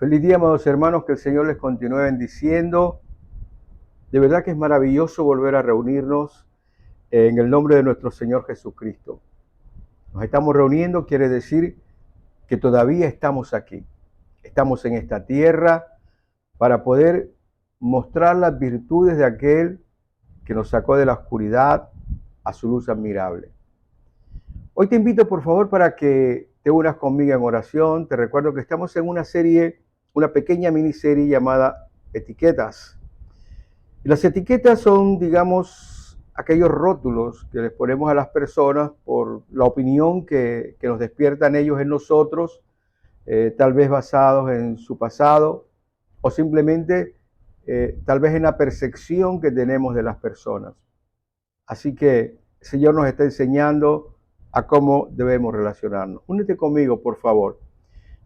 Feliz día, amados hermanos, que el Señor les continúe bendiciendo. De verdad que es maravilloso volver a reunirnos en el nombre de nuestro Señor Jesucristo. Nos estamos reuniendo, quiere decir que todavía estamos aquí. Estamos en esta tierra para poder mostrar las virtudes de aquel que nos sacó de la oscuridad a su luz admirable. Hoy te invito, por favor, para que te unas conmigo en oración. Te recuerdo que estamos en una pequeña miniserie llamada Etiquetas. Y las etiquetas son, digamos, aquellos rótulos que les ponemos a las personas por la opinión que nos despiertan ellos en nosotros, tal vez basados en su pasado o simplemente tal vez en la percepción que tenemos de las personas. Así que el Señor nos está enseñando a cómo debemos relacionarnos. Únete conmigo, por favor.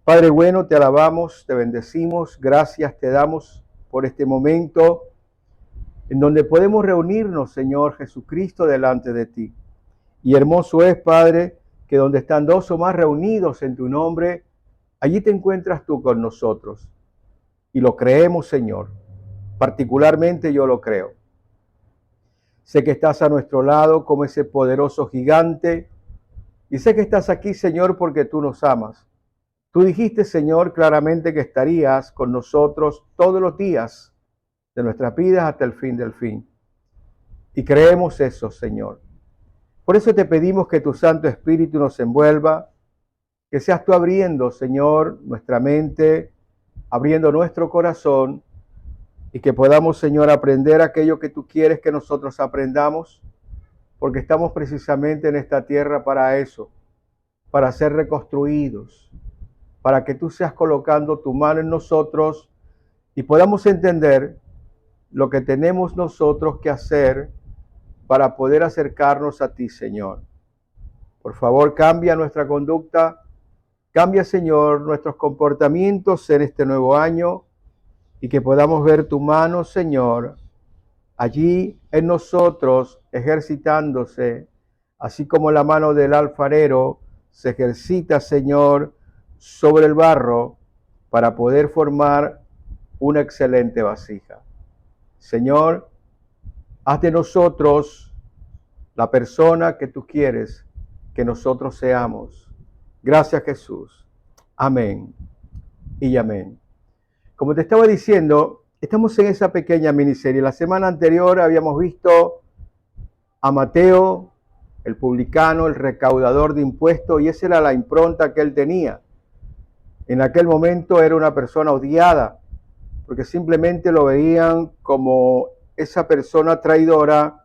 Padre bueno, te alabamos, te bendecimos, gracias te damos por este momento en donde podemos reunirnos, Señor Jesucristo, delante de ti. Y hermoso es, Padre, que donde están dos o más reunidos en tu nombre, allí te encuentras tú con nosotros. Y lo creemos, Señor. Particularmente yo lo creo. Sé que estás a nuestro lado como ese poderoso gigante. Y sé que estás aquí, Señor, porque tú nos amas. Tú dijiste, Señor, claramente que estarías con nosotros todos los días de nuestras vidas hasta el fin del fin. Y creemos eso, Señor. Por eso te pedimos que tu Santo Espíritu nos envuelva, que seas tú abriendo, Señor, nuestra mente, abriendo nuestro corazón, y que podamos, Señor, aprender aquello que tú quieres que nosotros aprendamos, porque estamos precisamente en esta tierra para eso, para ser reconstruidos, para que tú seas colocando tu mano en nosotros y podamos entender lo que tenemos nosotros que hacer para poder acercarnos a ti, Señor. Por favor, cambia nuestra conducta, cambia, Señor, nuestros comportamientos en este nuevo año y que podamos ver tu mano, Señor, allí en nosotros ejercitándose, así como la mano del alfarero se ejercita, Señor, sobre el barro para poder formar una excelente vasija. Señor, haz de nosotros la persona que tú quieres que nosotros seamos. Gracias, Jesús. Amén y amén. Como te estaba diciendo, estamos en esa pequeña miniserie. La semana anterior habíamos visto a Mateo, el publicano, el recaudador de impuestos, y esa era la impronta que él tenía. En aquel momento era una persona odiada, porque simplemente lo veían como esa persona traidora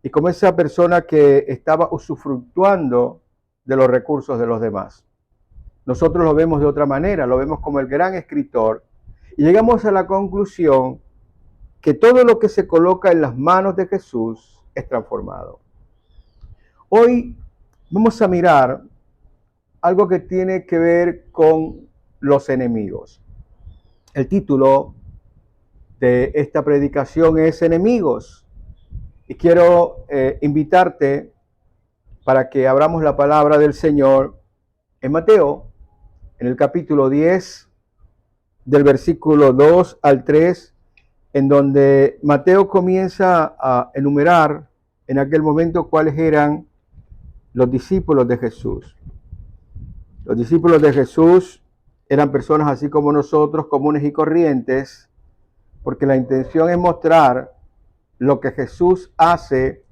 y como esa persona que estaba usufructuando de los recursos de los demás. Nosotros lo vemos de otra manera, lo vemos como el gran escritor, y llegamos a la conclusión que todo lo que se coloca en las manos de Jesús es transformado. Hoy vamos a mirar algo que tiene que ver con los enemigos. El título de esta predicación es Enemigos. Y quiero invitarte para que abramos la palabra del Señor en Mateo, en el capítulo 10, del versículo 2 al 3, en donde Mateo comienza a enumerar en aquel momento cuáles eran los discípulos de Jesús. Los discípulos de Jesús eran personas así como nosotros, comunes y corrientes, porque la intención es mostrar lo que Jesús hace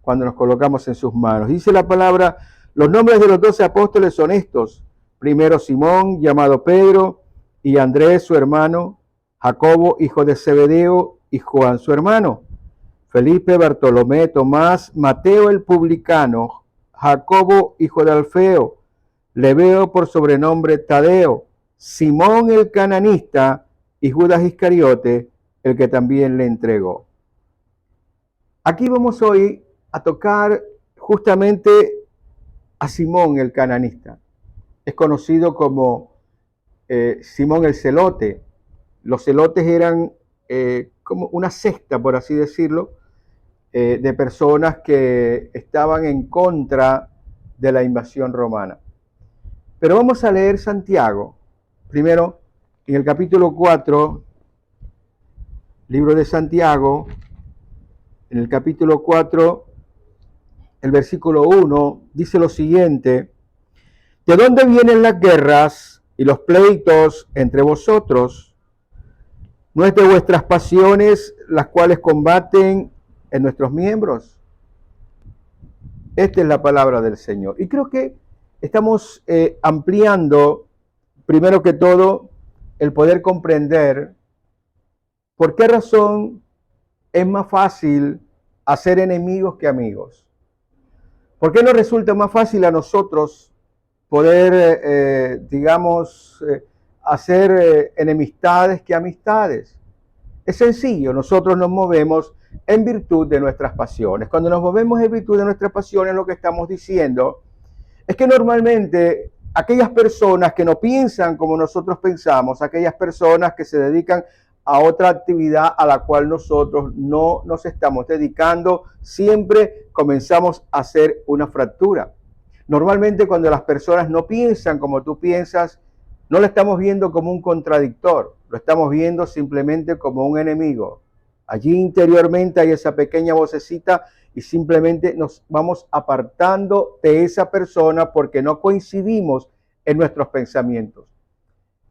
cuando nos colocamos en sus manos. Dice la palabra, los nombres de los 12 apóstoles son estos. Primero Simón, llamado Pedro, y Andrés, su hermano, Jacobo, hijo de Zebedeo, y Juan, su hermano, Felipe, Bartolomé, Tomás, Mateo el publicano, Jacobo, hijo de Alfeo, Lebeo por sobrenombre Tadeo, Simón el cananista, y Judas Iscariote, el que también le entregó. Aquí vamos hoy a tocar justamente a Simón el cananista. Es conocido como Simón el celote. Los celotes eran como una secta, por así decirlo, de personas que estaban en contra de la invasión romana. Pero vamos a leer Santiago, primero, en el capítulo 4, libro de Santiago, en el capítulo 4, el versículo 1, dice lo siguiente: ¿de dónde vienen las guerras y los pleitos entre vosotros? ¿No es de vuestras pasiones las cuales combaten en nuestros miembros? Esta es la palabra del Señor. Y creo que estamos ampliando, primero que todo, el poder comprender por qué razón es más fácil hacer enemigos que amigos. ¿Por qué nos resulta más fácil a nosotros poder, hacer enemistades que amistades? Es sencillo, nosotros nos movemos en virtud de nuestras pasiones. Cuando nos movemos en virtud de nuestras pasiones, lo que estamos diciendo es que normalmente aquellas personas que no piensan como nosotros pensamos, aquellas personas que se dedican a otra actividad a la cual nosotros no nos estamos dedicando, siempre comenzamos a hacer una fractura. Normalmente cuando las personas no piensan como tú piensas, no lo estamos viendo como un contradictor, lo estamos viendo simplemente como un enemigo. Allí interiormente hay esa pequeña vocecita y simplemente nos vamos apartando de esa persona porque no coincidimos en nuestros pensamientos.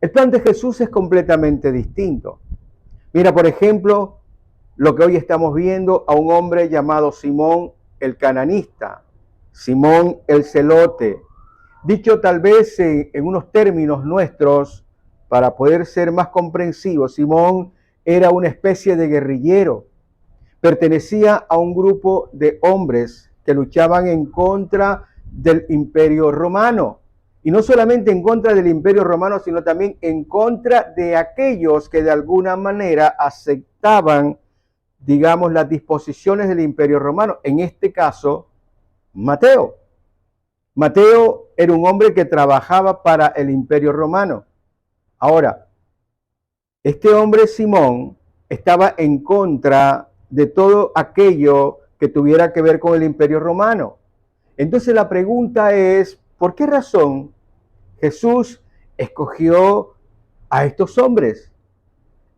El plan de Jesús es completamente distinto. Mira, por ejemplo, lo que hoy estamos viendo a un hombre llamado Simón el cananista, Simón el celote. Dicho tal vez en unos términos nuestros, para poder ser más comprensivos, Simón era una especie de guerrillero. Pertenecía a un grupo de hombres que luchaban en contra del Imperio Romano. Y no solamente en contra del Imperio Romano, sino también en contra de aquellos que de alguna manera aceptaban, digamos, las disposiciones del Imperio Romano. En este caso, Mateo. Mateo era un hombre que trabajaba para el Imperio Romano. Ahora, este hombre Simón estaba en contra de todo aquello que tuviera que ver con el Imperio Romano. Entonces la pregunta es, ¿por qué razón Jesús escogió a estos hombres?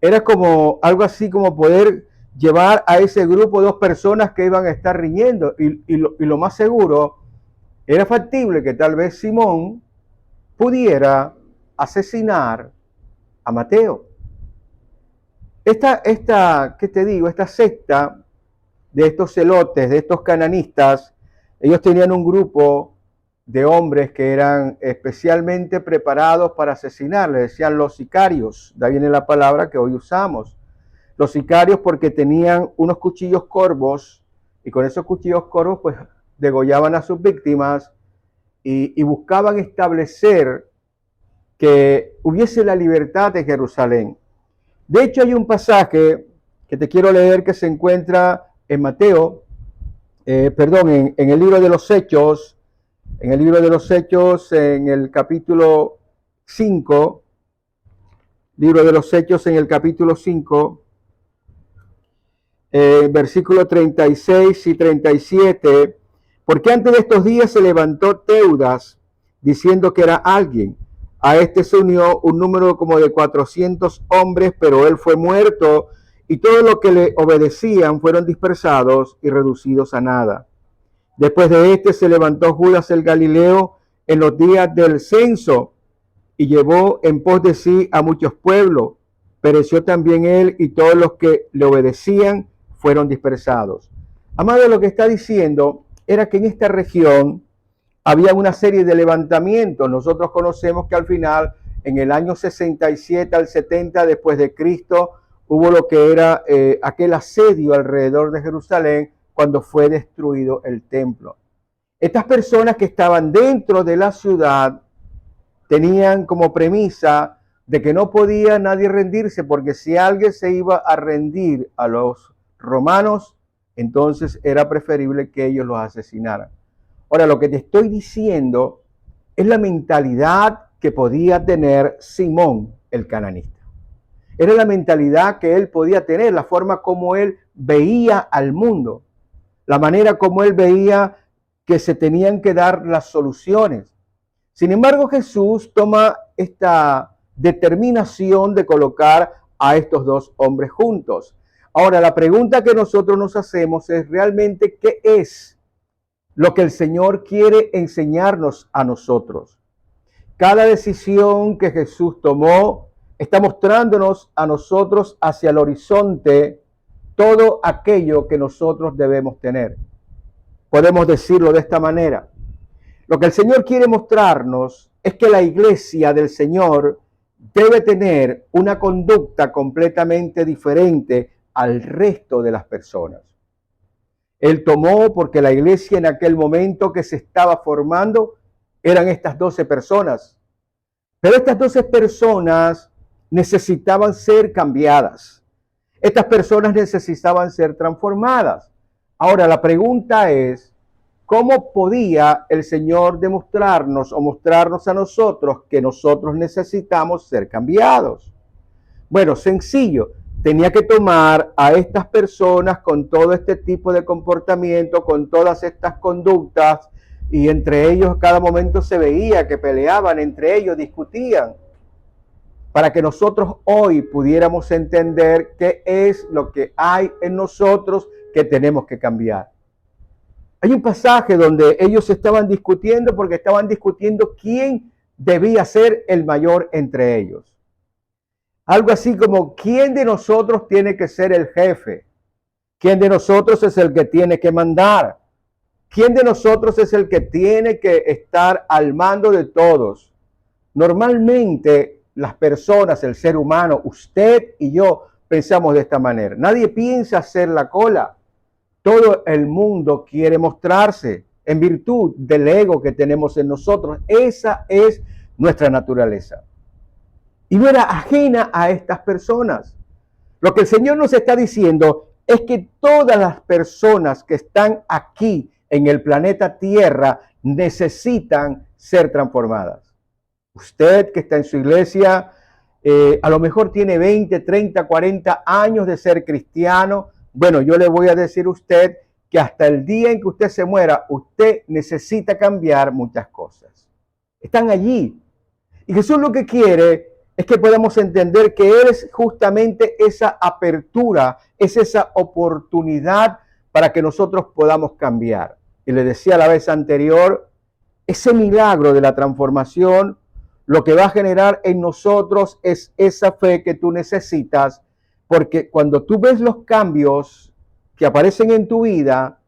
Era como algo así como poder llevar a ese grupo dos personas que iban a estar riñendo y lo más seguro era factible que tal vez Simón pudiera asesinar a Mateo. ¿Qué te digo? Esta secta de estos celotes, de estos cananistas, ellos tenían un grupo de hombres que eran especialmente preparados para asesinar, le decían los sicarios, de ahí viene la palabra que hoy usamos. Los sicarios porque tenían unos cuchillos corvos y con esos cuchillos corvos pues degollaban a sus víctimas y buscaban establecer que hubiese la libertad en Jerusalén. De hecho, hay un pasaje que te quiero leer que se encuentra en Mateo, en el libro de los Hechos, en el capítulo 5, libro de los Hechos en el capítulo 5, versículos 36 y 37, porque antes de estos días se levantó Teudas diciendo que era alguien. A este se unió un número como de 400 hombres, pero él fue muerto y todos los que le obedecían fueron dispersados y reducidos a nada. Después de este se levantó Judas el Galileo en los días del censo y llevó en pos de sí a muchos pueblos. Pereció también él y todos los que le obedecían fueron dispersados. Amado, lo que está diciendo era que en esta región había una serie de levantamientos. Nosotros conocemos que al final, en el año 67 al 70 después de Cristo, hubo lo que era aquel asedio alrededor de Jerusalén cuando fue destruido el templo. Estas personas que estaban dentro de la ciudad tenían como premisa de que no podía nadie rendirse, porque si alguien se iba a rendir a los romanos, entonces era preferible que ellos los asesinaran. Ahora, lo que te estoy diciendo es la mentalidad que podía tener Simón el cananista. Era la mentalidad que él podía tener, la forma como él veía al mundo, la manera como él veía que se tenían que dar las soluciones. Sin embargo, Jesús toma esta determinación de colocar a estos dos hombres juntos. Ahora, la pregunta que nosotros nos hacemos es realmente ¿qué es lo que el Señor quiere enseñarnos a nosotros? Cada decisión que Jesús tomó está mostrándonos a nosotros hacia el horizonte todo aquello que nosotros debemos tener. Podemos decirlo de esta manera. Lo que el Señor quiere mostrarnos es que la iglesia del Señor debe tener una conducta completamente diferente al resto de las personas. Él tomó porque la iglesia en aquel momento que se estaba formando eran estas 12 personas. Pero estas 12 personas necesitaban ser cambiadas. Estas personas necesitaban ser transformadas. Ahora la pregunta es, ¿cómo podía el Señor demostrarnos o mostrarnos a nosotros que nosotros necesitamos ser cambiados? Bueno, sencillo. Tenía que tomar a estas personas con todo este tipo de comportamiento, con todas estas conductas, y entre ellos cada momento se veía que peleaban, entre ellos discutían, para que nosotros hoy pudiéramos entender qué es lo que hay en nosotros que tenemos que cambiar. Hay un pasaje donde ellos estaban discutiendo porque estaban discutiendo quién debía ser el mayor entre ellos. Algo así como, ¿quién de nosotros tiene que ser el jefe? ¿Quién de nosotros es el que tiene que mandar? ¿Quién de nosotros es el que tiene que estar al mando de todos? Normalmente las personas, el ser humano, usted y yo, pensamos de esta manera. Nadie piensa hacer la cola. Todo el mundo quiere mostrarse en virtud del ego que tenemos en nosotros. Esa es nuestra naturaleza. Y no era ajena a estas personas. Lo que el Señor nos está diciendo es que todas las personas que están aquí en el planeta Tierra necesitan ser transformadas. Usted que está en su iglesia, a lo mejor tiene 20, 30, 40 años de ser cristiano. Bueno, yo le voy a decir a usted que hasta el día en que usted se muera, usted necesita cambiar muchas cosas. Están allí. Y Jesús lo que quiere es que podamos entender que Él es justamente esa apertura, es esa oportunidad para que nosotros podamos cambiar. Y le decía la vez anterior, ese milagro de la transformación, lo que va a generar en nosotros es esa fe que tú necesitas, porque cuando tú ves los cambios que aparecen en tu vida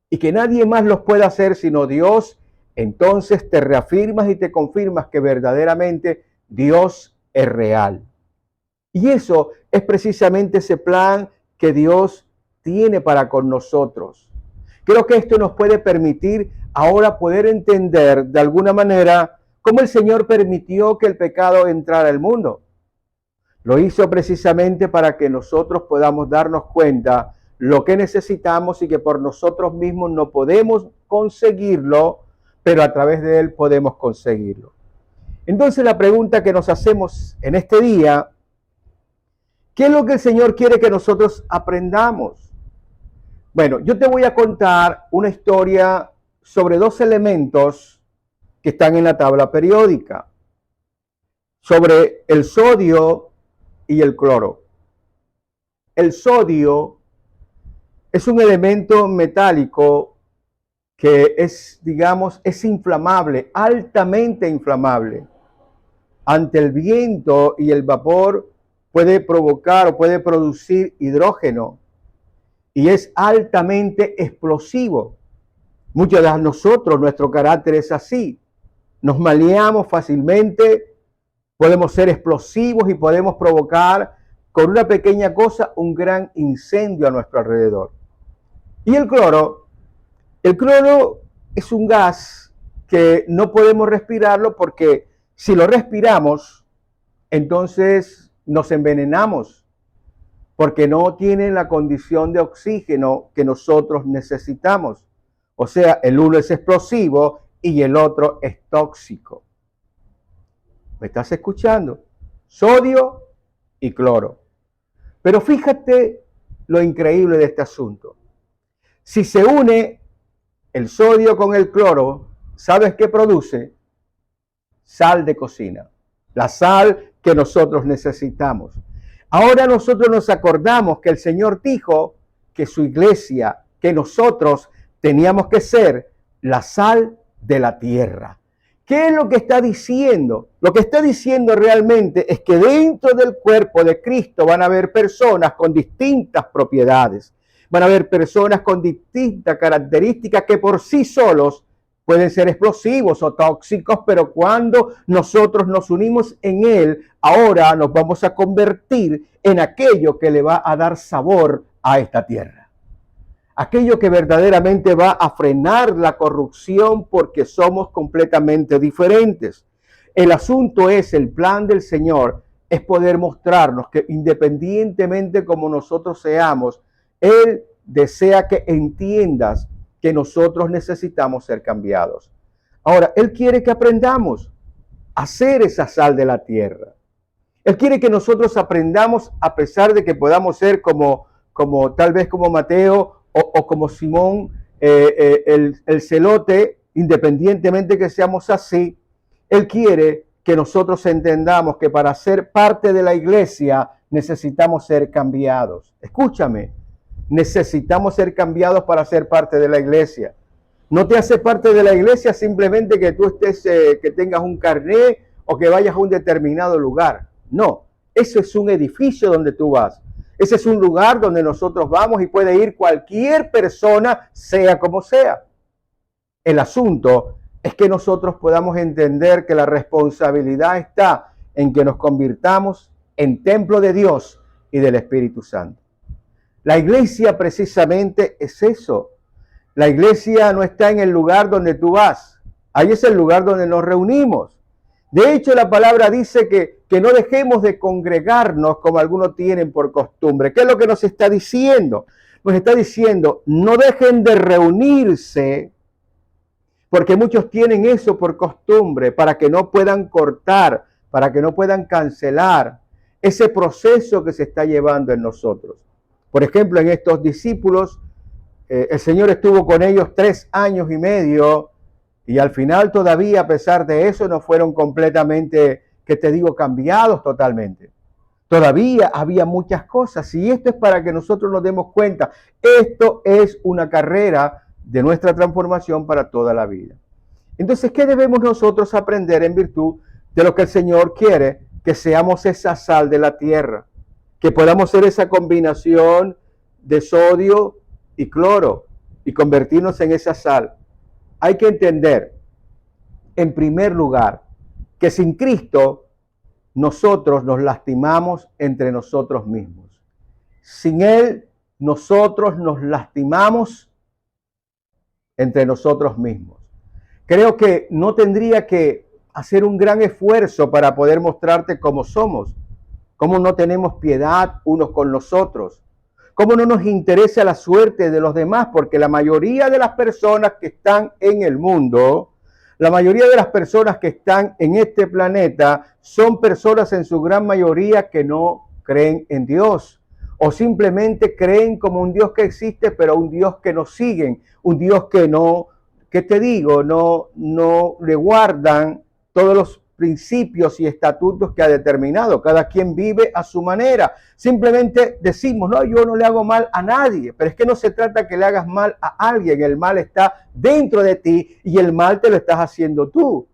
y que nadie más los puede hacer sino Dios, entonces te reafirmas y te confirmas que verdaderamente Dios es real. Y eso es precisamente ese plan que Dios tiene para con nosotros. Creo que esto nos puede permitir ahora poder entender de alguna manera cómo el Señor permitió que el pecado entrara al mundo. Lo hizo precisamente para que nosotros podamos darnos cuenta lo que necesitamos y que por nosotros mismos no podemos conseguirlo, pero a través de Él podemos conseguirlo. Entonces la pregunta que nos hacemos en este día, ¿qué es lo que el Señor quiere que nosotros aprendamos? Bueno, yo te voy a contar una historia sobre dos elementos que están en la tabla periódica, sobre el sodio y el cloro. El sodio es un elemento metálico que es, digamos, es inflamable, altamente inflamable. Ante el viento y el vapor puede provocar o puede producir hidrógeno y es altamente explosivo. Muchos de nosotros, nuestro carácter es así. Nos maleamos fácilmente, podemos ser explosivos y podemos provocar con una pequeña cosa un gran incendio a nuestro alrededor. Y el cloro es un gas que no podemos respirarlo porque si lo respiramos, entonces nos envenenamos porque no tienen la condición de oxígeno que nosotros necesitamos. O sea, el uno es explosivo y el otro es tóxico. ¿Me estás escuchando? Sodio y cloro. Pero fíjate lo increíble de este asunto. Si se une el sodio con el cloro, ¿sabes qué produce? Sal de cocina. la sal que nosotros necesitamos. Ahora nosotros nos acordamos que el Señor dijo que su iglesia, que nosotros teníamos que ser la sal de la tierra. ¿Qué es lo que está diciendo? Lo que está diciendo realmente es que dentro del cuerpo de Cristo van a haber personas con distintas propiedades. Van a haber personas con distintas características que por sí solos pueden ser explosivos o tóxicos, pero cuando nosotros nos unimos en Él, ahora nos vamos a convertir en aquello que le va a dar sabor a esta tierra. Aquello que verdaderamente va a frenar la corrupción porque somos completamente diferentes. El asunto es, el plan del Señor es poder mostrarnos que independientemente como nosotros seamos, Él desea que entiendas que nosotros necesitamos ser cambiados. Ahora, Él quiere que aprendamos a ser esa sal de la tierra. Él quiere que nosotros aprendamos, a pesar de que podamos ser como tal vez como Mateo o como Simón, el celote, independientemente que seamos así. Él quiere que nosotros entendamos que para ser parte de la iglesia necesitamos ser cambiados. Escúchame, necesitamos ser cambiados para ser parte de la iglesia. No te hace parte de la iglesia simplemente que tú estés, que tengas un carnet o que vayas a un determinado lugar. No, eso es un edificio donde tú vas. Ese es un lugar donde nosotros vamos y puede ir cualquier persona, sea como sea. El asunto es que nosotros podamos entender que la responsabilidad está en que nos convirtamos en templo de Dios y del Espíritu Santo. La iglesia precisamente es eso. La iglesia no está en el lugar donde tú vas. Ahí es el lugar donde nos reunimos. De hecho, la palabra dice que no dejemos de congregarnos como algunos tienen por costumbre. ¿Qué es lo que nos está diciendo? Nos está diciendo, no dejen de reunirse, porque muchos tienen eso por costumbre, para que no puedan cortar, para que no puedan cancelar ese proceso que se está llevando en nosotros. Por ejemplo, en estos discípulos, el Señor estuvo con ellos 3 años y medio, y al final todavía, a pesar de eso, no fueron completamente, que te digo, cambiados totalmente. Todavía había muchas cosas, y esto es para que nosotros nos demos cuenta. Esto es una carrera de nuestra transformación para toda la vida. Entonces, ¿qué debemos nosotros aprender en virtud de lo que el Señor quiere? Que seamos esa sal de la tierra, que podamos ser esa combinación de sodio y cloro y convertirnos en esa sal. Hay que entender, en primer lugar, que sin Cristo nosotros nos lastimamos entre nosotros mismos. Sin Él, nosotros nos lastimamos entre nosotros mismos. Creo que no tendría que hacer un gran esfuerzo para poder mostrarte cómo somos, cómo no tenemos piedad unos con los otros, cómo no nos interesa la suerte de los demás, porque la mayoría de las personas que están en el mundo, la mayoría de las personas que están en este planeta son personas en su gran mayoría que no creen en Dios o simplemente creen como un Dios que existe, pero un Dios que no siguen, un Dios que no, ¿qué te digo? No le guardan todos los principios y estatutos que ha determinado. Cada quien vive a su manera. Simplemente decimos, no, yo no le hago mal a nadie, pero es que no se trata que le hagas mal a alguien. El mal está dentro de ti y el mal te lo estás haciendo tú.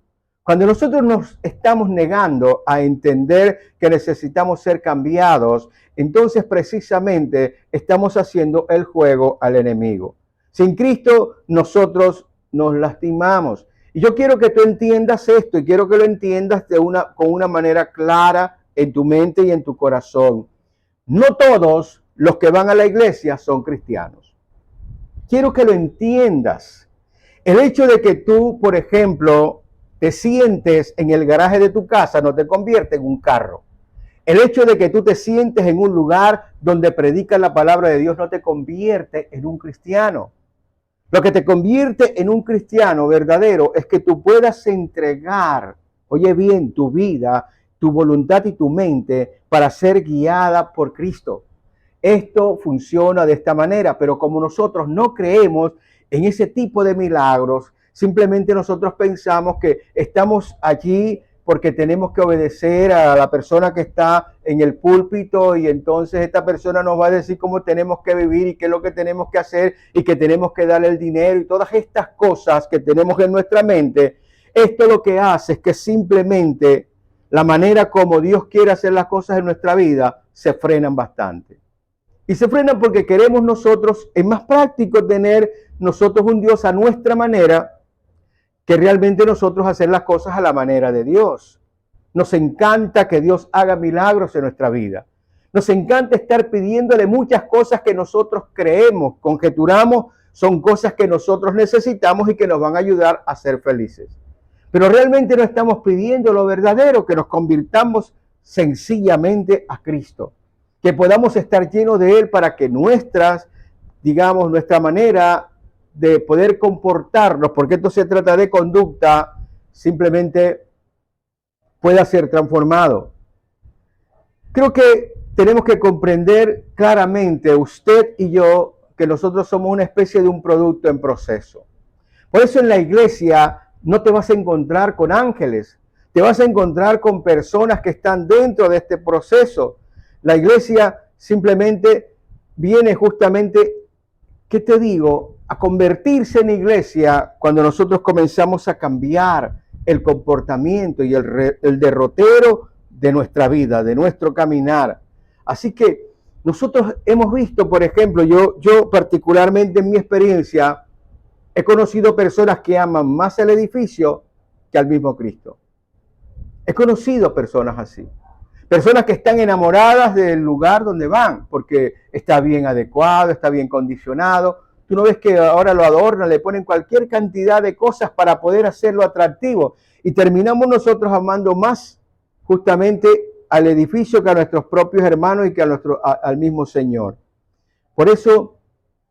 Cuando nosotros nos estamos negando a entender que necesitamos ser cambiados, entonces precisamente estamos haciendo el juego al enemigo. Sin Cristo nosotros nos lastimamos. Y yo quiero que tú entiendas esto y quiero que lo entiendas con una manera clara en tu mente y en tu corazón. No todos los que van a la iglesia son cristianos. Quiero que lo entiendas. El hecho de que tú, por ejemplo, te sientes en el garaje de tu casa no te convierte en un carro. El hecho de que tú te sientes en un lugar donde predican la palabra de Dios no te convierte en un cristiano. Lo que te convierte en un cristiano verdadero es que tú puedas entregar, oye bien, tu vida, tu voluntad y tu mente para ser guiada por Cristo. Esto funciona de esta manera, pero como nosotros no creemos en ese tipo de milagros, simplemente nosotros pensamos que estamos allí porque tenemos que obedecer a la persona que está en el púlpito y entonces esta persona nos va a decir cómo tenemos que vivir y qué es lo que tenemos que hacer y que tenemos que darle el dinero y todas estas cosas que tenemos en nuestra mente. Esto lo que hace es que simplemente la manera como Dios quiere hacer las cosas en nuestra vida se frenan bastante. Y se frenan porque queremos nosotros, es más práctico tener nosotros un Dios a nuestra manera que realmente nosotros hacer las cosas a la manera de Dios. Nos encanta que Dios haga milagros en nuestra vida. Nos encanta estar pidiéndole muchas cosas que nosotros creemos, conjeturamos, son cosas que nosotros necesitamos y que nos van a ayudar a ser felices. Pero realmente no estamos pidiendo lo verdadero, que nos convirtamos sencillamente a Cristo. Que podamos estar llenos de Él para que nuestra manera de poder comportarnos, porque esto se trata de conducta, simplemente pueda ser transformado. Creo que tenemos que comprender claramente, usted y yo, que nosotros somos una especie de un producto en proceso. Por eso en la iglesia no te vas a encontrar con ángeles, te vas a encontrar con personas que están dentro de este proceso. La iglesia simplemente viene justamente, ¿qué te digo?, a convertirse en iglesia cuando nosotros comenzamos a cambiar el comportamiento y el derrotero de nuestra vida, de nuestro caminar. Así que nosotros hemos visto, por ejemplo, yo particularmente en mi experiencia, he conocido personas que aman más el edificio que al mismo Cristo. He conocido personas así. Personas que están enamoradas del lugar donde van, porque está bien adecuado, está bien condicionado. Tú no ves que ahora lo adornan, le ponen cualquier cantidad de cosas para poder hacerlo atractivo. Y terminamos nosotros amando más justamente al edificio que a nuestros propios hermanos y que al mismo Señor. Por eso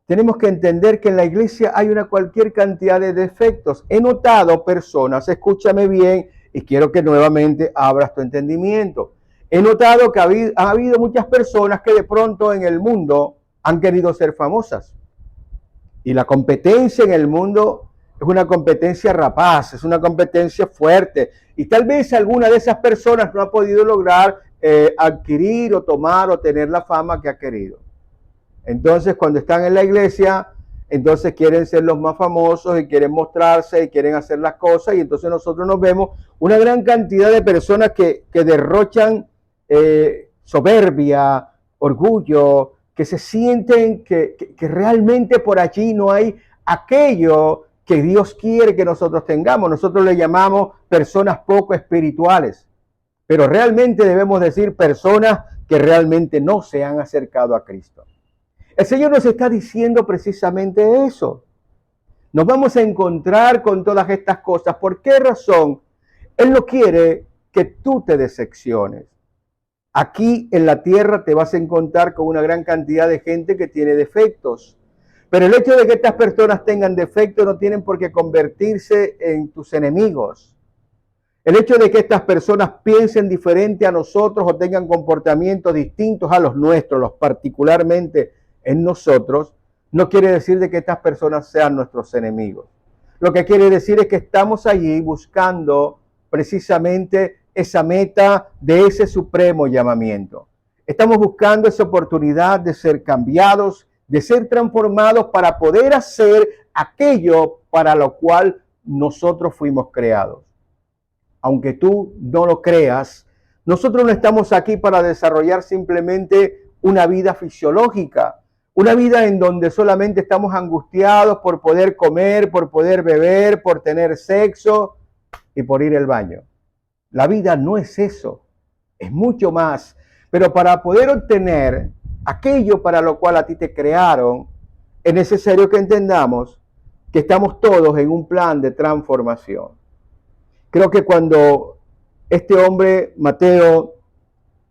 tenemos que entender que en la iglesia hay una cualquier cantidad de defectos. He notado personas, escúchame bien, y quiero que nuevamente abras tu entendimiento. He notado que ha habido muchas personas que de pronto en el mundo han querido ser famosas. Y la competencia en el mundo es una competencia rapaz, es una competencia fuerte. Y tal vez alguna de esas personas no ha podido lograr adquirir o tomar o tener la fama que ha querido. Entonces, cuando están en la iglesia, entonces quieren ser los más famosos y quieren mostrarse y quieren hacer las cosas. Y entonces nosotros nos vemos una gran cantidad de personas que derrochan soberbia, orgullo, que se sienten que realmente por allí no hay aquello que Dios quiere que nosotros tengamos. Nosotros le llamamos personas poco espirituales, pero realmente debemos decir personas que realmente no se han acercado a Cristo. El Señor nos está diciendo precisamente eso. Nos vamos a encontrar con todas estas cosas. ¿Por qué razón? Él no quiere que tú te decepciones. Aquí en la tierra te vas a encontrar con una gran cantidad de gente que tiene defectos. Pero el hecho de que estas personas tengan defectos no tienen por qué convertirse en tus enemigos. El hecho de que estas personas piensen diferente a nosotros o tengan comportamientos distintos a los nuestros, los particularmente en nosotros, no quiere decir de que estas personas sean nuestros enemigos. Lo que quiere decir es que estamos allí buscando precisamente esa meta de ese supremo llamamiento. Estamos buscando esa oportunidad de ser cambiados, de ser transformados para poder hacer aquello para lo cual nosotros fuimos creados. Aunque tú no lo creas, nosotros no estamos aquí para desarrollar simplemente una vida fisiológica, una vida en donde solamente estamos angustiados por poder comer, por poder beber, por tener sexo y por ir al baño. La vida no es eso, es mucho más. Pero para poder obtener aquello para lo cual a ti te crearon, es necesario que entendamos que estamos todos en un plan de transformación. Creo que cuando este hombre, Mateo,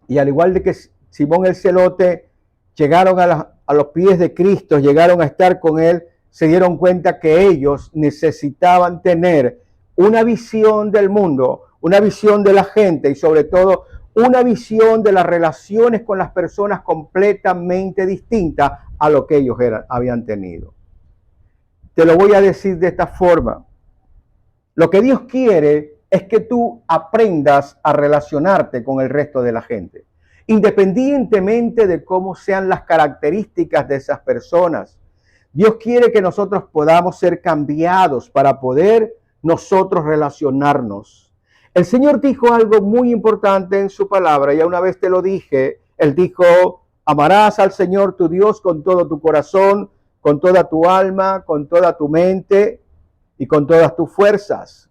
y al igual de que Simón el Celote, llegaron a los pies de Cristo, llegaron a estar con Él, se dieron cuenta que ellos necesitaban tener una visión del mundo, una visión de la gente y sobre todo una visión de las relaciones con las personas completamente distinta a lo que ellos habían tenido. Te lo voy a decir de esta forma. Lo que Dios quiere es que tú aprendas a relacionarte con el resto de la gente, independientemente de cómo sean las características de esas personas. Dios quiere que nosotros podamos ser cambiados para poder nosotros relacionarnos. El Señor dijo algo muy importante en su palabra, ya una vez te lo dije. Él dijo: amarás al Señor tu Dios con todo tu corazón, con toda tu alma, con toda tu mente y con todas tus fuerzas.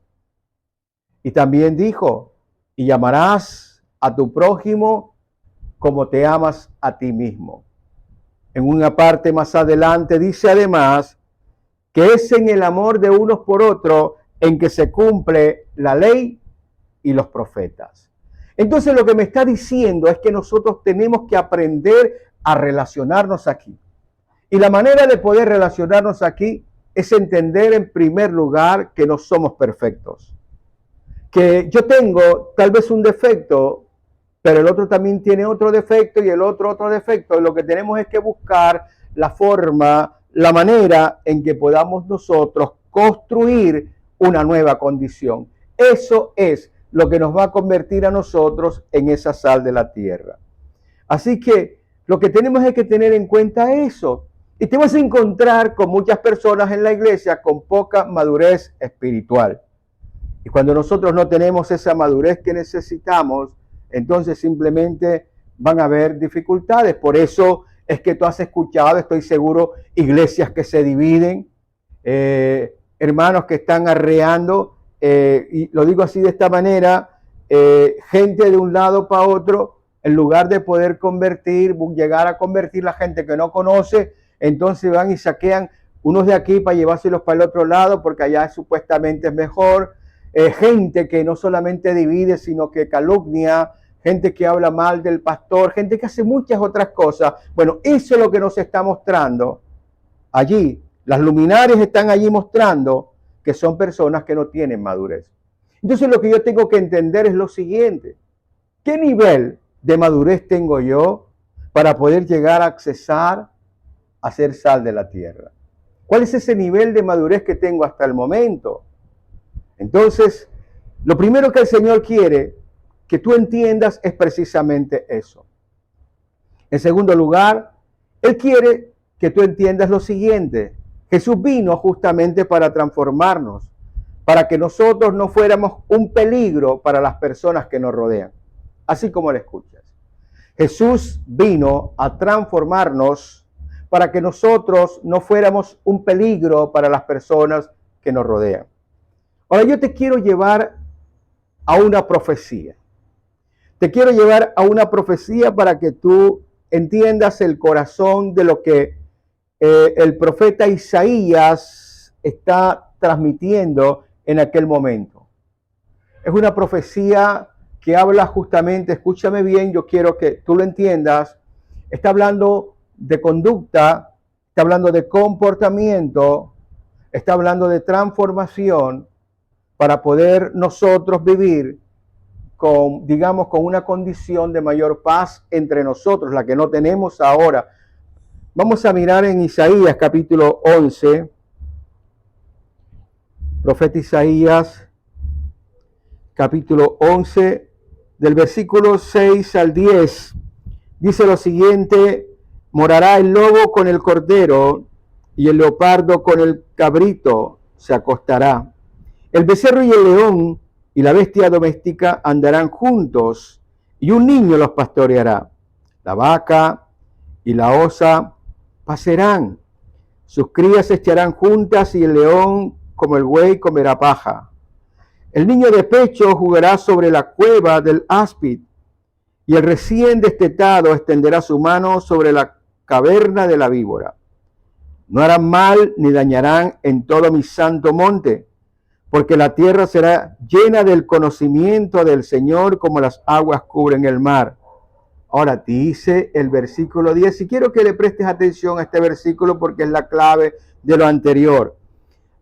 Y también dijo: y llamarás a tu prójimo como te amas a ti mismo. En una parte más adelante dice además que es en el amor de unos por otros en que se cumple la ley y los profetas. Entonces lo que me está diciendo es que nosotros tenemos que aprender a relacionarnos aquí. Y la manera de poder relacionarnos aquí es entender en primer lugar que no somos perfectos. Que yo tengo tal vez un defecto, pero el otro también tiene otro defecto y el otro defecto. Y lo que tenemos es que buscar la forma, la manera en que podamos nosotros construir una nueva condición. Eso es lo que nos va a convertir a nosotros en esa sal de la tierra. Así que lo que tenemos es que tener en cuenta eso. Y te vas a encontrar con muchas personas en la iglesia con poca madurez espiritual. Y cuando nosotros no tenemos esa madurez que necesitamos, entonces simplemente van a haber dificultades. Por eso es que tú has escuchado, estoy seguro, iglesias que se dividen, hermanos que están arreando, y lo digo así de esta manera, gente de un lado para otro, en lugar de poder llegar a convertir la gente que no conoce, entonces van y saquean unos de aquí para llevárselos para el otro lado, porque allá supuestamente es mejor. Gente que no solamente divide, sino que calumnia, gente que habla mal del pastor, gente que hace muchas otras cosas. Bueno, eso es lo que nos está mostrando allí. Las luminarias están allí mostrando que son personas que no tienen madurez. Entonces lo que yo tengo que entender es lo siguiente: ¿qué nivel de madurez tengo yo para poder llegar a accesar a ser sal de la tierra? ¿Cuál es ese nivel de madurez que tengo hasta el momento? Entonces, lo primero que el Señor quiere que tú entiendas es precisamente eso. En segundo lugar, Él quiere que tú entiendas lo siguiente: Jesús vino justamente para transformarnos, para que nosotros no fuéramos un peligro para las personas que nos rodean, así como lo escuchas. Jesús vino a transformarnos para que nosotros no fuéramos un peligro para las personas que nos rodean. Ahora yo te quiero llevar a una profecía. Te quiero llevar a una profecía para que tú entiendas el corazón de lo que el profeta Isaías está transmitiendo en aquel momento. Es una profecía que habla justamente, escúchame bien, yo quiero que tú lo entiendas, está hablando de conducta, está hablando de comportamiento, está hablando de transformación, para poder nosotros vivir con, digamos, con una condición de mayor paz entre nosotros, la que no tenemos ahora. Vamos a mirar en Isaías capítulo 11, profeta Isaías capítulo 11, del versículo 6 al 10, dice lo siguiente: morará el lobo con el cordero y el leopardo con el cabrito se acostará. El becerro y el león y la bestia doméstica andarán juntos, y un niño los pastoreará. La vaca y la osa pasarán, sus crías se echarán juntas, y el león como el buey comerá paja. El niño de pecho jugará sobre la cueva del áspid, y el recién destetado extenderá su mano sobre la caverna de la víbora. No harán mal ni dañarán en todo mi santo monte, porque la tierra será llena del conocimiento del Señor como las aguas cubren el mar. Ahora dice el versículo 10, y quiero que le prestes atención a este versículo porque es la clave de lo anterior.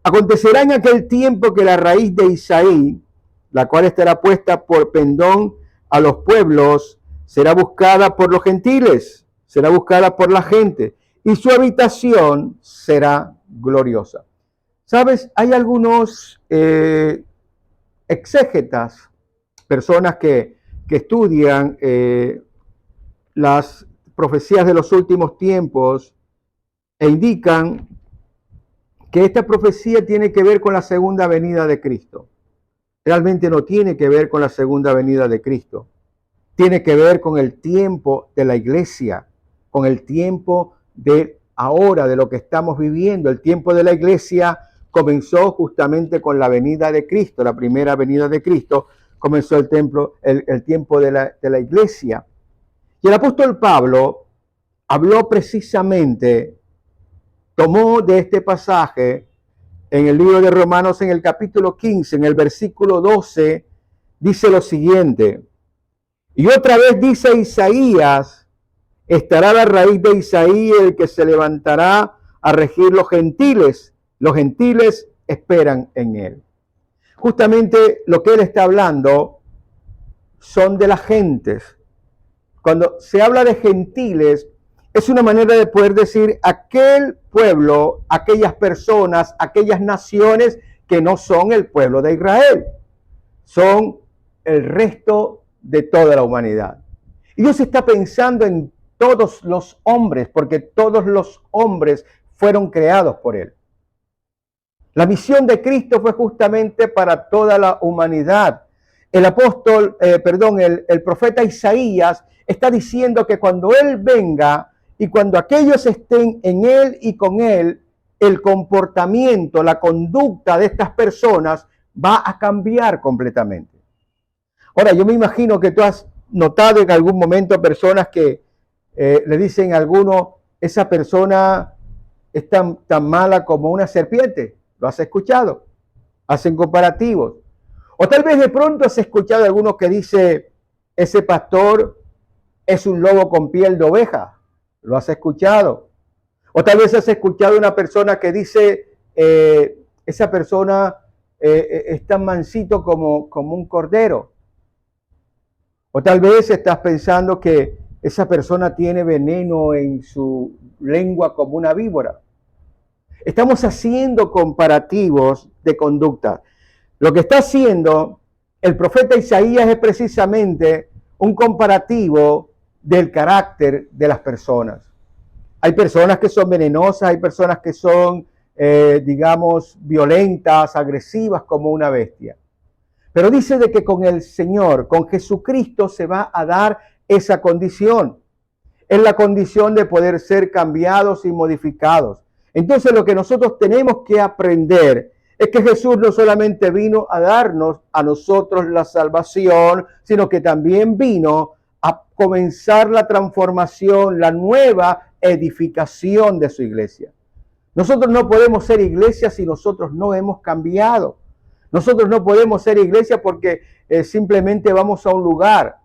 Acontecerá en aquel tiempo que la raíz de Isaí, la cual estará puesta por pendón a los pueblos, será buscada por los gentiles, será buscada por la gente, y su habitación será gloriosa. ¿Sabes? Hay algunos exégetas, personas que estudian las profecías de los últimos tiempos e indican que esta profecía tiene que ver con la segunda venida de Cristo. Realmente no tiene que ver con la segunda venida de Cristo. Tiene que ver con el tiempo de la iglesia, con el tiempo de ahora, de lo que estamos viviendo. El tiempo de la iglesia comenzó justamente con la venida de Cristo, la primera venida de Cristo. Comenzó el tiempo de la iglesia. Y el apóstol Pablo habló precisamente, tomó de este pasaje en el libro de Romanos, en el capítulo 15, en el versículo 12, dice lo siguiente: y otra vez dice Isaías, estará la raíz de Isaí el que se levantará a regir los gentiles esperan en él. Justamente lo que él está hablando son de las gentes. Cuando se habla de gentiles, es una manera de poder decir aquel pueblo, aquellas personas, aquellas naciones que no son el pueblo de Israel, son el resto de toda la humanidad. Y Dios está pensando en todos los hombres, porque todos los hombres fueron creados por Él. La misión de Cristo fue justamente para toda la humanidad. El profeta Isaías está diciendo que cuando Él venga y cuando aquellos estén en Él y con Él, el comportamiento, la conducta de estas personas va a cambiar completamente. Ahora, yo me imagino que tú has notado en algún momento personas que le dicen a alguno, esa persona es tan mala como una serpiente. ¿Lo has escuchado? Hacen comparativos. O tal vez de pronto has escuchado a alguno que dice, ese pastor es un lobo con piel de oveja. ¿Lo has escuchado? O tal vez has escuchado a una persona que dice, esa persona es tan mansito como un cordero. O tal vez estás pensando que esa persona tiene veneno en su lengua como una víbora. Estamos haciendo comparativos de conducta. Lo que está haciendo el profeta Isaías es precisamente un comparativo del carácter de las personas. Hay personas que son venenosas, hay personas que son, violentas, agresivas como una bestia. Pero dice de que con el Señor, con Jesucristo, se va a dar esa condición. Es la condición de poder ser cambiados y modificados. Entonces lo que nosotros tenemos que aprender es que Jesús no solamente vino a darnos a nosotros la salvación, sino que también vino a comenzar la transformación, la nueva edificación de su iglesia. Nosotros no podemos ser iglesia si nosotros no hemos cambiado. Nosotros no podemos ser iglesia porque simplemente vamos a un lugar,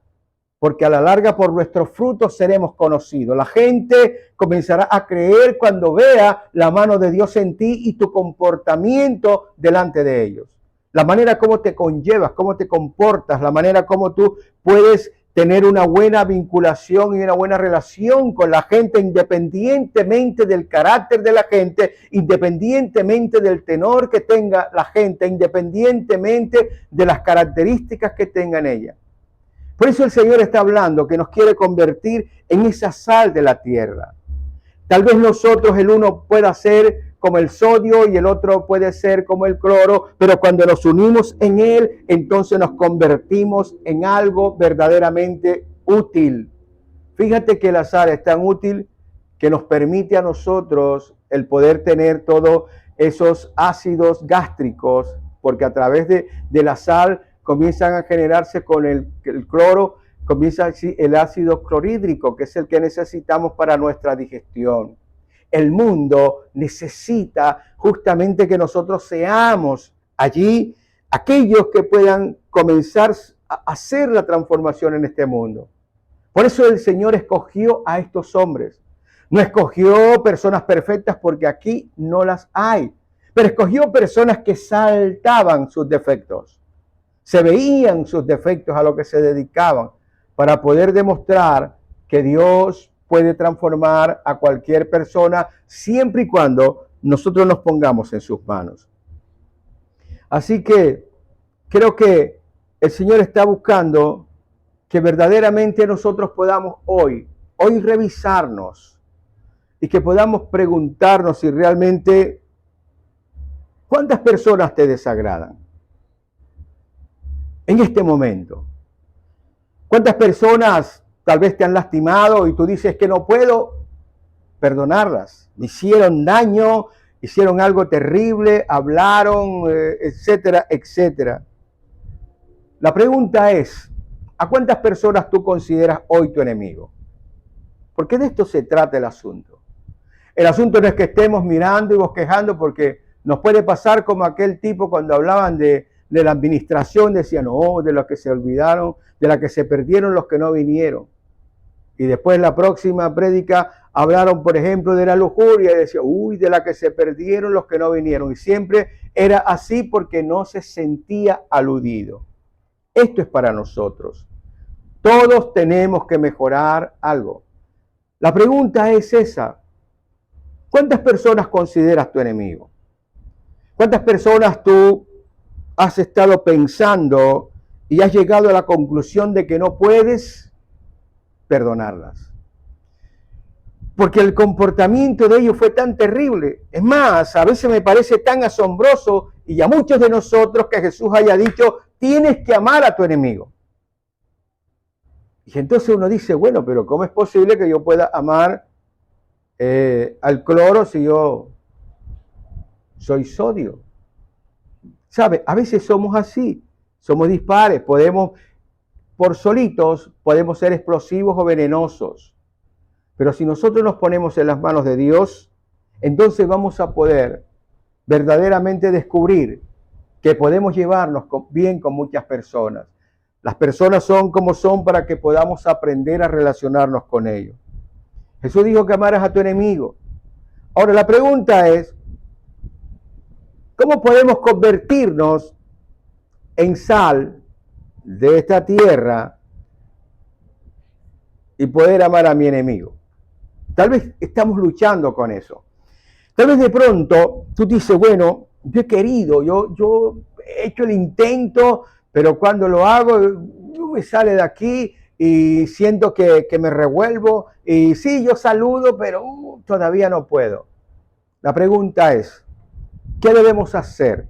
porque a la larga por nuestros frutos seremos conocidos. La gente comenzará a creer cuando vea la mano de Dios en ti y tu comportamiento delante de ellos. La manera como te conllevas, cómo te comportas, la manera como tú puedes tener una buena vinculación y una buena relación con la gente, independientemente del carácter de la gente, independientemente del tenor que tenga la gente, independientemente de las características que tengan ella. Por eso el Señor está hablando que nos quiere convertir en esa sal de la tierra. Tal vez nosotros, el uno pueda ser como el sodio y el otro puede ser como el cloro, pero cuando nos unimos en Él, entonces nos convertimos en algo verdaderamente útil. Fíjate que la sal es tan útil que nos permite a nosotros el poder tener todos esos ácidos gástricos, porque a través de la sal comienzan a generarse con el cloro, comienza el ácido clorhídrico, que es el que necesitamos para nuestra digestión. El mundo necesita justamente que nosotros seamos allí aquellos que puedan comenzar a hacer la transformación en este mundo. Por eso el Señor escogió a estos hombres. No escogió personas perfectas porque aquí no las hay, pero escogió personas que saltaban sus defectos. Se veían sus defectos a lo que se dedicaban para poder demostrar que Dios puede transformar a cualquier persona siempre y cuando nosotros nos pongamos en sus manos. Así que creo que el Señor está buscando que verdaderamente nosotros podamos hoy revisarnos y que podamos preguntarnos si realmente cuántas personas te desagradan en este momento. ¿Cuántas personas tal vez te han lastimado y tú dices que no puedo perdonarlas? Me hicieron daño, hicieron algo terrible, hablaron, etcétera, etcétera. La pregunta es, ¿a cuántas personas tú consideras hoy tu enemigo? Porque de esto se trata el asunto. El asunto no es que estemos mirando y bosquejando, porque nos puede pasar como aquel tipo cuando hablaban de la administración, decían, no, de los que se olvidaron, de la que se perdieron los que no vinieron. Y después la próxima prédica hablaron, por ejemplo, de la lujuria y decían, uy, de la que se perdieron los que no vinieron. Y siempre era así porque no se sentía aludido. Esto es para nosotros. Todos tenemos que mejorar algo. La pregunta es esa. ¿Cuántas personas consideras tu enemigo? ¿Cuántas personas tú has estado pensando y has llegado a la conclusión de que no puedes perdonarlas? Porque el comportamiento de ellos fue tan terrible. Es más, a veces me parece tan asombroso y a muchos de nosotros que Jesús haya dicho, tienes que amar a tu enemigo. Y entonces uno dice, bueno, pero ¿cómo es posible que yo pueda amar al cloro si yo soy sodio? ¿Sabe? A veces somos así, somos dispares, por solitos podemos ser explosivos o venenosos. Pero si nosotros nos ponemos en las manos de Dios, entonces vamos a poder verdaderamente descubrir que podemos llevarnos bien con muchas personas. Las personas son como son para que podamos aprender a relacionarnos con ellos. Jesús dijo que amaras a tu enemigo. Ahora la pregunta es, ¿cómo podemos convertirnos en sal de esta tierra y poder amar a mi enemigo? Tal vez estamos luchando con eso. Tal vez de pronto tú dices, bueno, yo he querido, yo he hecho el intento, pero cuando lo hago, yo me sale de aquí y siento que me revuelvo. Y sí, yo saludo, pero todavía no puedo. La pregunta es, ¿qué debemos hacer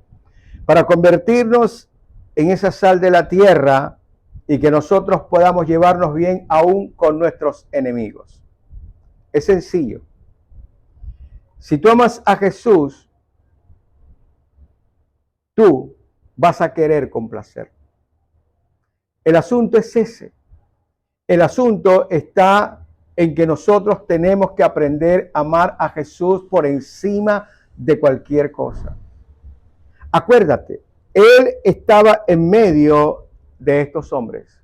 para convertirnos en esa sal de la tierra y que nosotros podamos llevarnos bien aún con nuestros enemigos? Es sencillo. Si tú amas a Jesús, tú vas a querer complacer. El asunto es ese. El asunto está en que nosotros tenemos que aprender a amar a Jesús por encima de cualquier cosa. Acuérdate, Él estaba en medio de estos hombres.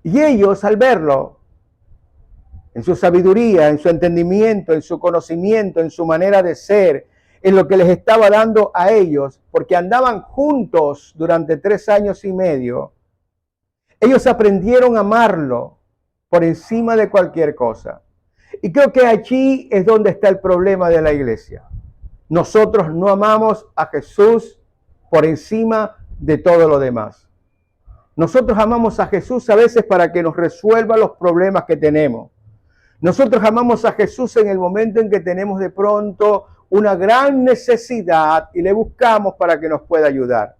Y ellos, al verlo, en su sabiduría, en su entendimiento, en su conocimiento, en su manera de ser, en lo que les estaba dando a ellos, porque andaban juntos durante 3 años y medio, ellos aprendieron a amarlo por encima de cualquier cosa. Y creo que allí es donde está el problema de la iglesia. Nosotros no amamos a Jesús por encima de todo lo demás. Nosotros amamos a Jesús a veces para que nos resuelva los problemas que tenemos. Nosotros amamos a Jesús en el momento en que tenemos de pronto una gran necesidad y le buscamos para que nos pueda ayudar.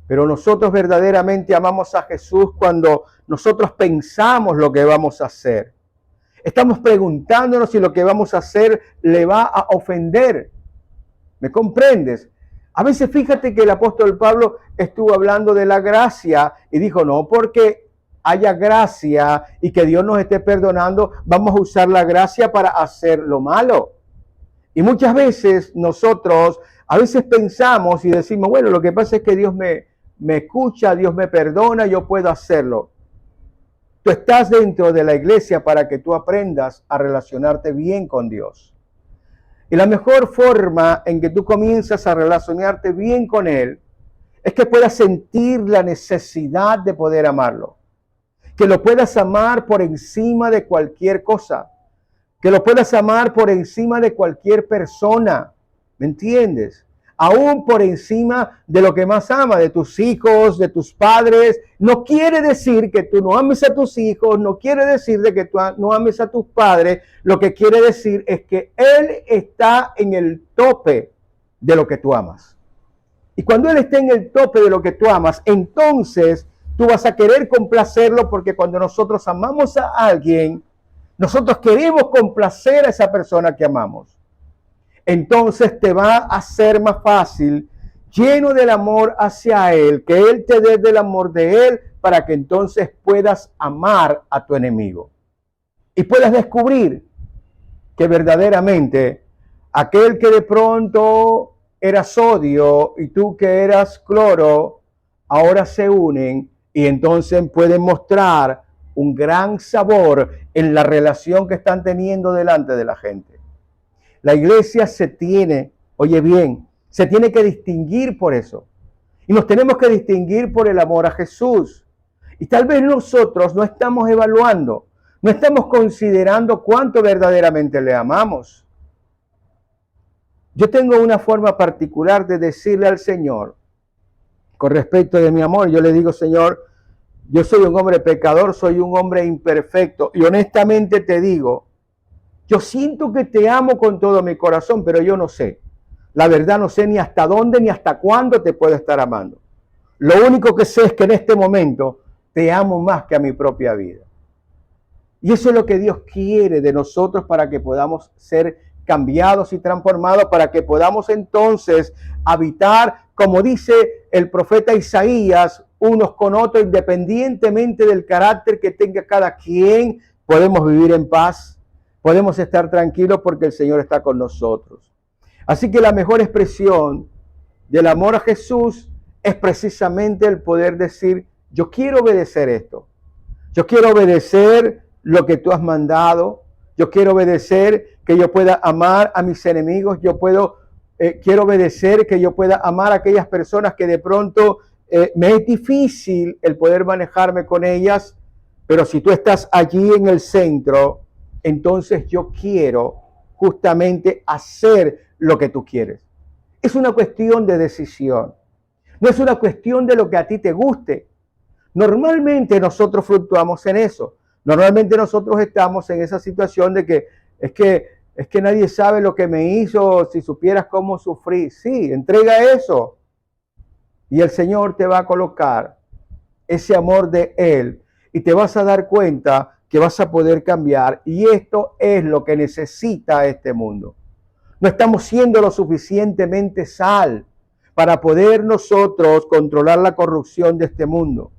Pero nosotros verdaderamente amamos a Jesús cuando nosotros pensamos lo que vamos a hacer. Estamos preguntándonos si lo que vamos a hacer le va a ofender. ¿Me comprendes? A veces fíjate que el apóstol Pablo estuvo hablando de la gracia y dijo, no porque haya gracia y que Dios nos esté perdonando, vamos a usar la gracia para hacer lo malo. Y muchas veces nosotros, a veces pensamos y decimos, bueno, lo que pasa es que Dios me escucha, Dios me perdona, yo puedo hacerlo. Tú estás dentro de la iglesia para que tú aprendas a relacionarte bien con Dios. Y la mejor forma en que tú comienzas a relacionarte bien con Él es que puedas sentir la necesidad de poder amarlo. Que lo puedas amar por encima de cualquier cosa. Que lo puedas amar por encima de cualquier persona. ¿Me entiendes? aún por encima de lo que más amas, de tus hijos, de tus padres. No quiere decir que tú no ames a tus hijos, no quiere decir de que tú no ames a tus padres. Lo que quiere decir es que Él está en el tope de lo que tú amas. Y cuando Él esté en el tope de lo que tú amas, entonces tú vas a querer complacerlo, porque cuando nosotros amamos a alguien, nosotros queremos complacer a esa persona que amamos. Entonces te va a ser más fácil, lleno del amor hacia Él, que Él te dé del amor de Él, para que entonces puedas amar a tu enemigo. Y puedas descubrir que verdaderamente aquel que de pronto era sodio y tú que eras cloro, ahora se unen y entonces pueden mostrar un gran sabor en la relación que están teniendo delante de la gente. La iglesia se tiene, oye bien, se tiene que distinguir por eso. Y nos tenemos que distinguir por el amor a Jesús. Y tal vez nosotros no estamos evaluando, no estamos considerando cuánto verdaderamente le amamos. Yo tengo una forma particular de decirle al Señor, con respecto de mi amor, yo le digo: Señor, yo soy un hombre pecador, soy un hombre imperfecto, y honestamente te digo, yo siento que te amo con todo mi corazón, pero yo no sé. La verdad, no sé ni hasta dónde ni hasta cuándo te puedo estar amando. Lo único que sé es que en este momento te amo más que a mi propia vida. Y eso es lo que Dios quiere de nosotros, para que podamos ser cambiados y transformados, para que podamos entonces habitar, como dice el profeta Isaías, unos con otros, independientemente del carácter que tenga cada quien. Podemos vivir en paz. Podemos estar tranquilos porque el Señor está con nosotros. Así que la mejor expresión del amor a Jesús es precisamente el poder decir: yo quiero obedecer esto. Yo quiero obedecer lo que tú has mandado. Yo quiero obedecer que yo pueda amar a mis enemigos. Quiero obedecer que yo pueda amar a aquellas personas que de pronto me es difícil el poder manejarme con ellas. Pero si tú estás allí en el centro, entonces yo quiero justamente hacer lo que tú quieres. Es una cuestión de decisión. No es una cuestión de lo que a ti te guste. Normalmente nosotros fluctuamos en eso. Normalmente nosotros estamos en esa situación de que es que nadie sabe lo que me hizo, si supieras cómo sufrí. Sí, entrega eso. Y el Señor te va a colocar ese amor de Él y te vas a dar cuenta que vas a poder cambiar, y esto es lo que necesita este mundo. No estamos siendo lo suficientemente sal para poder nosotros controlar la corrupción de este mundo.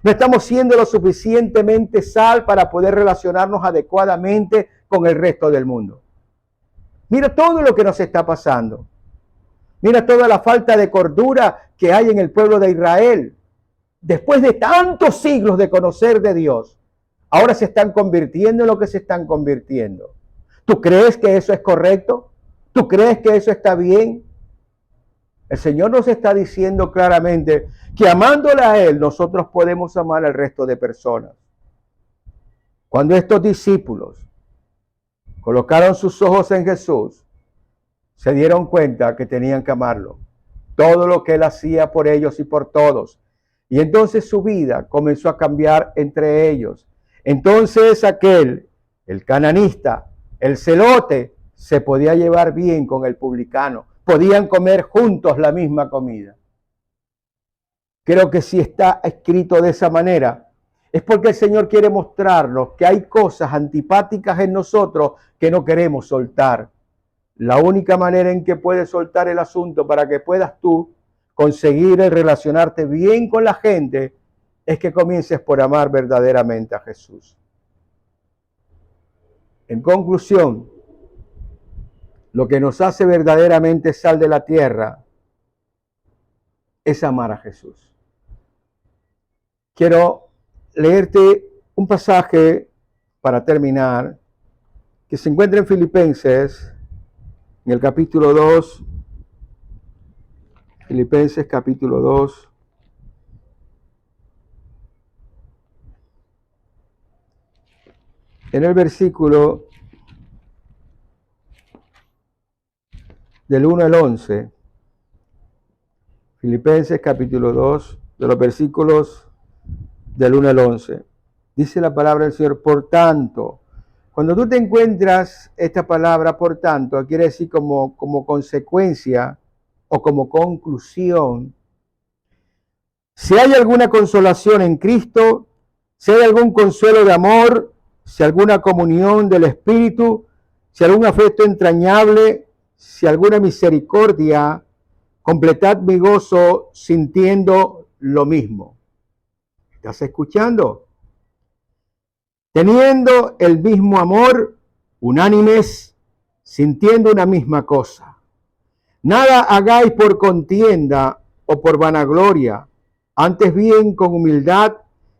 No estamos siendo lo suficientemente sal para poder relacionarnos adecuadamente con el resto del mundo. Mira todo lo que nos está pasando. Mira toda la falta de cordura que hay en el pueblo de Israel. Después de tantos siglos de conocer de Dios, ahora se están convirtiendo en lo que se están convirtiendo. ¿Tú crees que eso es correcto? ¿Tú crees que eso está bien? El Señor nos está diciendo claramente que amándole a Él, nosotros podemos amar al resto de personas. Cuando estos discípulos colocaron sus ojos en Jesús, se dieron cuenta que tenían que amarlo. Todo lo que Él hacía por ellos y por todos. Y entonces su vida comenzó a cambiar entre ellos. Entonces el cananista, el celote, se podía llevar bien con el publicano. Podían comer juntos la misma comida. Creo que si está escrito de esa manera, es porque el Señor quiere mostrarnos que hay cosas antipáticas en nosotros que no queremos soltar. La única manera en que puedes soltar el asunto para que puedas tú conseguir el relacionarte bien con la gente es que comiences por amar verdaderamente a Jesús. En conclusión, lo que nos hace verdaderamente sal de la tierra es amar a Jesús. Quiero leerte un pasaje para terminar que se encuentra en Filipenses, en el capítulo 2, Filipenses capítulo 2. En el versículo del 1 al 11, Filipenses capítulo 2, de los versículos del 1 al 11. Dice la palabra del Señor, por tanto. Cuando tú te encuentras esta palabra, por tanto, quiere decir como consecuencia o como conclusión. Si hay alguna consolación en Cristo, si hay algún consuelo de amor, si alguna comunión del Espíritu, si algún afecto entrañable, si alguna misericordia, completad mi gozo sintiendo lo mismo. ¿Estás escuchando? Teniendo el mismo amor, unánimes, sintiendo una misma cosa. Nada hagáis por contienda o por vanagloria, antes bien con humildad,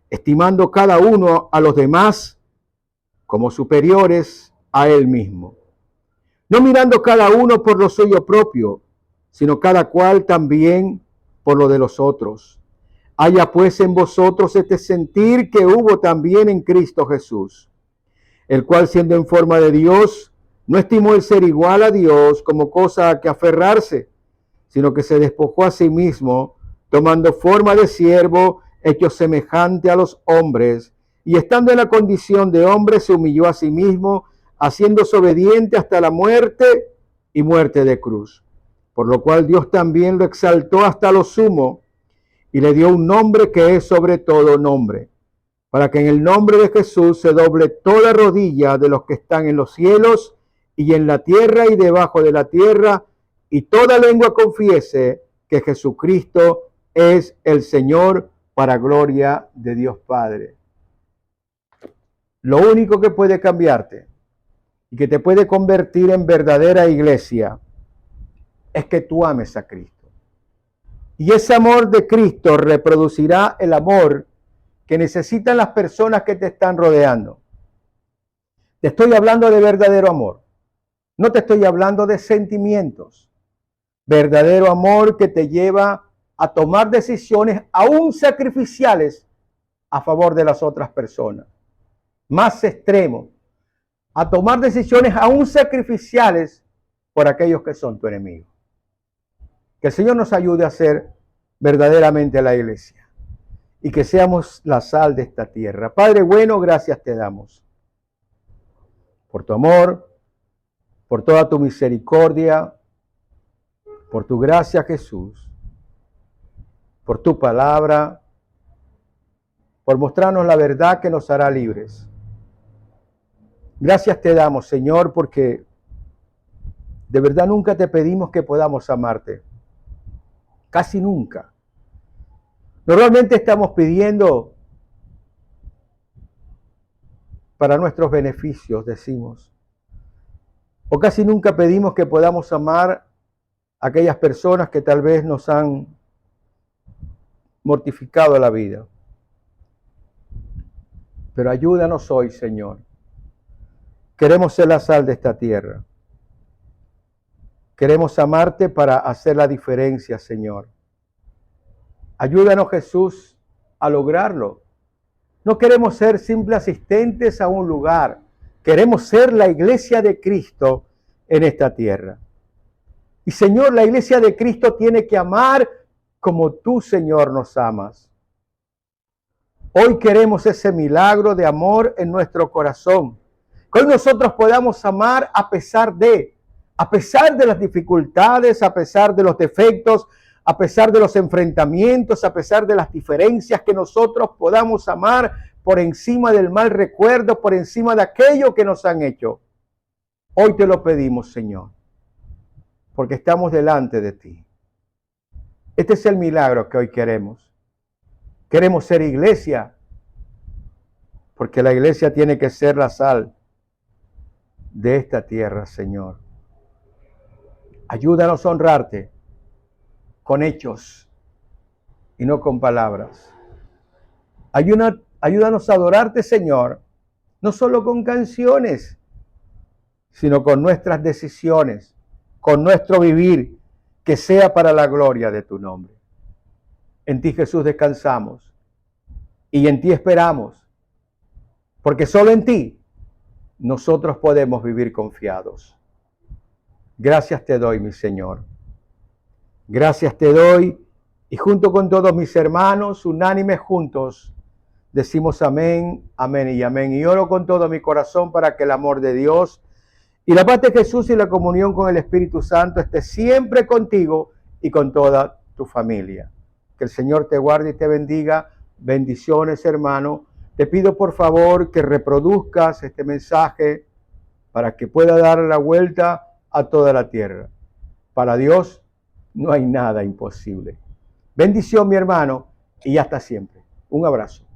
estimando cada uno a los demás como superiores a él mismo. No mirando cada uno por lo suyo propio, sino cada cual también por lo de los otros. Haya pues en vosotros este sentir que hubo también en Cristo Jesús, el cual siendo en forma de Dios, no estimó el ser igual a Dios como cosa a que aferrarse, sino que se despojó a sí mismo, tomando forma de siervo, hecho semejante a los hombres, y estando en la condición de hombre, se humilló a sí mismo, haciéndose obediente hasta la muerte y muerte de cruz. Por lo cual Dios también lo exaltó hasta lo sumo, y le dio un nombre que es sobre todo nombre, para que en el nombre de Jesús se doble toda rodilla de los que están en los cielos y en la tierra y debajo de la tierra, y toda lengua confiese que Jesucristo es el Señor, para gloria de Dios Padre. Lo único que puede cambiarte y que te puede convertir en verdadera iglesia es que tú ames a Cristo. Y ese amor de Cristo reproducirá el amor que necesitan las personas que te están rodeando. Te estoy hablando de verdadero amor. No te estoy hablando de sentimientos. Verdadero amor que te lleva a tomar decisiones aún sacrificiales a favor de las otras personas. Más extremo, a tomar decisiones aún sacrificiales por aquellos que son tu enemigo. Que el Señor nos ayude a ser verdaderamente la iglesia y que seamos la sal de esta tierra. Padre bueno, gracias te damos por tu amor, por toda tu misericordia, por tu gracia, Jesús, por tu palabra, por mostrarnos la verdad que nos hará libres. Gracias te damos, Señor, porque de verdad nunca te pedimos que podamos amarte. Casi nunca. Normalmente estamos pidiendo para nuestros beneficios, decimos. O casi nunca pedimos que podamos amar a aquellas personas que tal vez nos han mortificado la vida. Pero ayúdanos hoy, Señor. Queremos ser la sal de esta tierra. Queremos amarte para hacer la diferencia, Señor. Ayúdanos, Jesús, a lograrlo. No queremos ser simples asistentes a un lugar. Queremos ser la iglesia de Cristo en esta tierra. Y, Señor, la iglesia de Cristo tiene que amar como tú, Señor, nos amas. Hoy queremos ese milagro de amor en nuestro corazón. Que hoy nosotros podamos amar a pesar de las dificultades, a pesar de los defectos, a pesar de los enfrentamientos, a pesar de las diferencias, que nosotros podamos amar por encima del mal recuerdo, por encima de aquello que nos han hecho. Hoy te lo pedimos, Señor, porque estamos delante de ti. Este es el milagro que hoy queremos. Queremos ser iglesia, porque la iglesia tiene que ser la sal de esta tierra, Señor. Ayúdanos a honrarte con hechos y no con palabras. Ayúdanos a adorarte, Señor, no solo con canciones, sino con nuestras decisiones, con nuestro vivir, que sea para la gloria de tu nombre. En ti, Jesús, descansamos y en ti esperamos, porque solo en ti nosotros podemos vivir confiados. Gracias te doy, mi Señor. Gracias te doy Y junto con todos mis hermanos, unánimes juntos, decimos amén, amén y amén. Y oro con todo mi corazón para que el amor de Dios y la paz de Jesús y la comunión con el Espíritu Santo esté siempre contigo y con toda tu familia. Que el Señor te guarde y te bendiga. Bendiciones, hermano. Te pido por favor que reproduzcas este mensaje para que pueda dar la vuelta a toda la tierra. Para Dios no hay nada imposible. Bendición, mi hermano, y hasta siempre. Un abrazo.